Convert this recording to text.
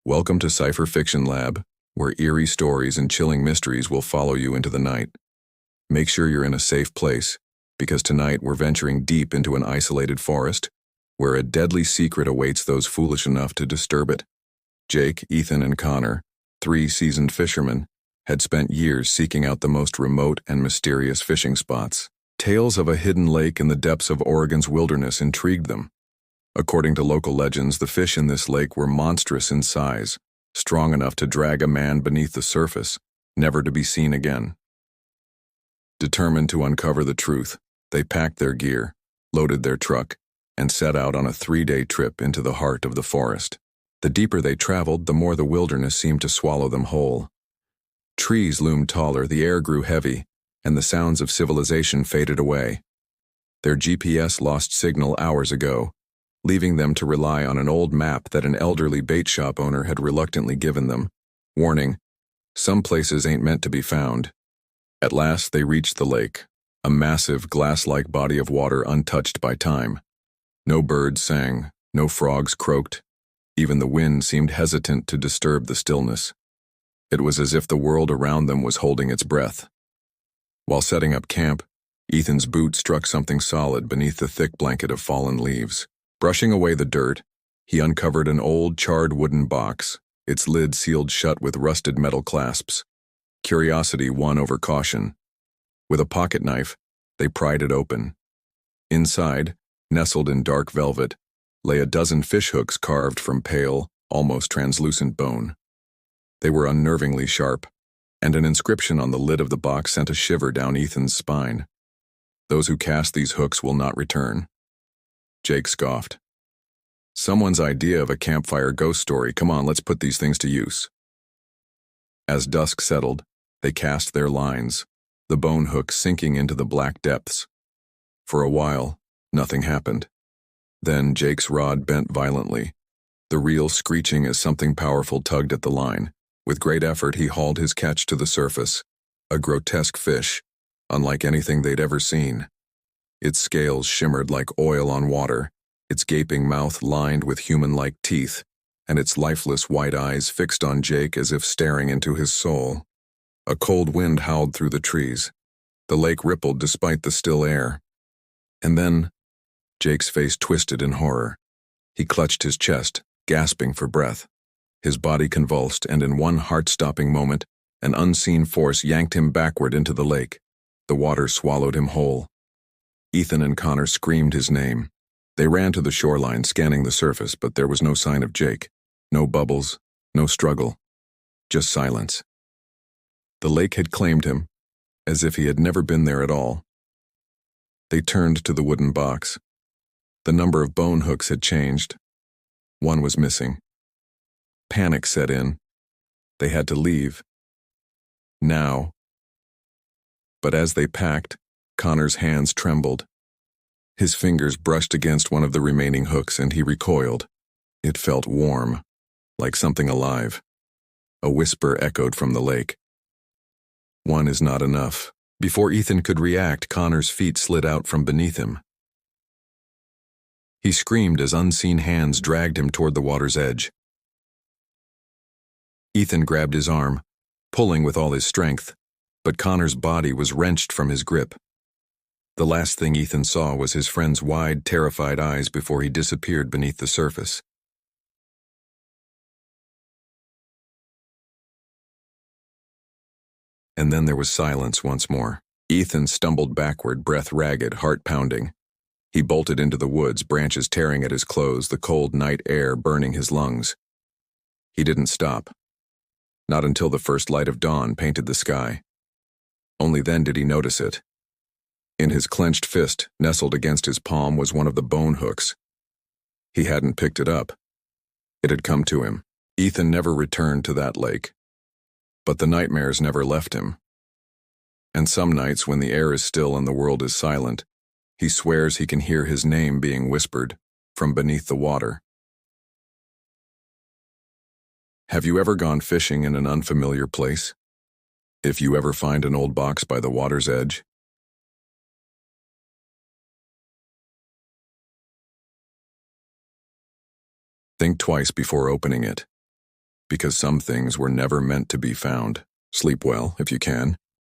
Welcome to Cypher Fiction Lab, where eerie stories and chilling mysteries will follow you into the night. Make sure you're in a safe place, because tonight we're venturing deep into an isolated forest, where a deadly secret awaits those foolish enough to disturb it. Jake, Ethan, and Connor, three seasoned fishermen, had spent years seeking out the most remote and mysterious fishing spots. Tales of a hidden lake in the depths of Oregon's wilderness intrigued them. According to local legends, the fish in this lake were monstrous in size, strong enough to drag a man beneath the surface, never to be seen again. Determined to uncover the truth, they packed their gear, loaded their truck, and set out on a 3-day trip into the heart of the forest. The deeper they traveled, the more the wilderness seemed to swallow them whole. Trees loomed taller, the air grew heavy, and the sounds of civilization faded away. Their GPS lost signal hours ago, leaving them to rely on an old map that an elderly bait shop owner had reluctantly given them. Warning, some places ain't meant to be found. At last they reached the lake, a massive glass-like body of water untouched by time. No birds sang, no frogs croaked. Even the wind seemed hesitant to disturb the stillness. It was as if the world around them was holding its breath. While setting up camp, Ethan's boot struck something solid beneath the thick blanket of fallen leaves. Brushing away the dirt, he uncovered an old, charred wooden box, its lid sealed shut with rusted metal clasps. Curiosity won over caution. With a pocket knife, they pried it open. Inside, nestled in dark velvet, lay a dozen fishhooks carved from pale, almost translucent bone. They were unnervingly sharp, and an inscription on the lid of the box sent a shiver down Ethan's spine. "Those who cast these hooks will not return." Jake scoffed. "Someone's idea of a campfire ghost story. Come on, let's put these things to use." As dusk settled, they cast their lines, the bone hooks sinking into the black depths. For a while, nothing happened. Then Jake's rod bent violently, the reel screeching as something powerful tugged at the line. With great effort, he hauled his catch to the surface, a grotesque fish, unlike anything they'd ever seen. Its scales shimmered like oil on water, its gaping mouth lined with human-like teeth, and its lifeless white eyes fixed on Jake as if staring into his soul. A cold wind howled through the trees. The lake rippled despite the still air. And then, Jake's face twisted in horror. He clutched his chest, gasping for breath. His body convulsed, and in one heart-stopping moment, an unseen force yanked him backward into the lake. The water swallowed him whole. Ethan and Connor screamed his name. They ran to the shoreline, scanning the surface, but there was no sign of Jake. No bubbles, no struggle, just silence. The lake had claimed him, as if he had never been there at all. They turned to the wooden box. The number of bone hooks had changed. One was missing. Panic set in. They had to leave. Now. But as they packed, Connor's hands trembled. His fingers brushed against one of the remaining hooks and he recoiled. It felt warm, like something alive. A whisper echoed from the lake. "One is not enough." Before Ethan could react, Connor's feet slid out from beneath him. He screamed as unseen hands dragged him toward the water's edge. Ethan grabbed his arm, pulling with all his strength, but Connor's body was wrenched from his grip. The last thing Ethan saw was his friend's wide, terrified eyes before he disappeared beneath the surface. And then there was silence once more. Ethan stumbled backward, breath ragged, heart pounding. He bolted into the woods, branches tearing at his clothes, the cold night air burning his lungs. He didn't stop. Not until the first light of dawn painted the sky. Only then did he notice it. In his clenched fist, nestled against his palm, was one of the bone hooks. He hadn't picked it up. It had come to him. Ethan never returned to that lake. But the nightmares never left him. And some nights, when the air is still and the world is silent, he swears he can hear his name being whispered from beneath the water. Have you ever gone fishing in an unfamiliar place? If you ever find an old box by the water's edge, think twice before opening it. because some things were never meant to be found. Sleep well if you can.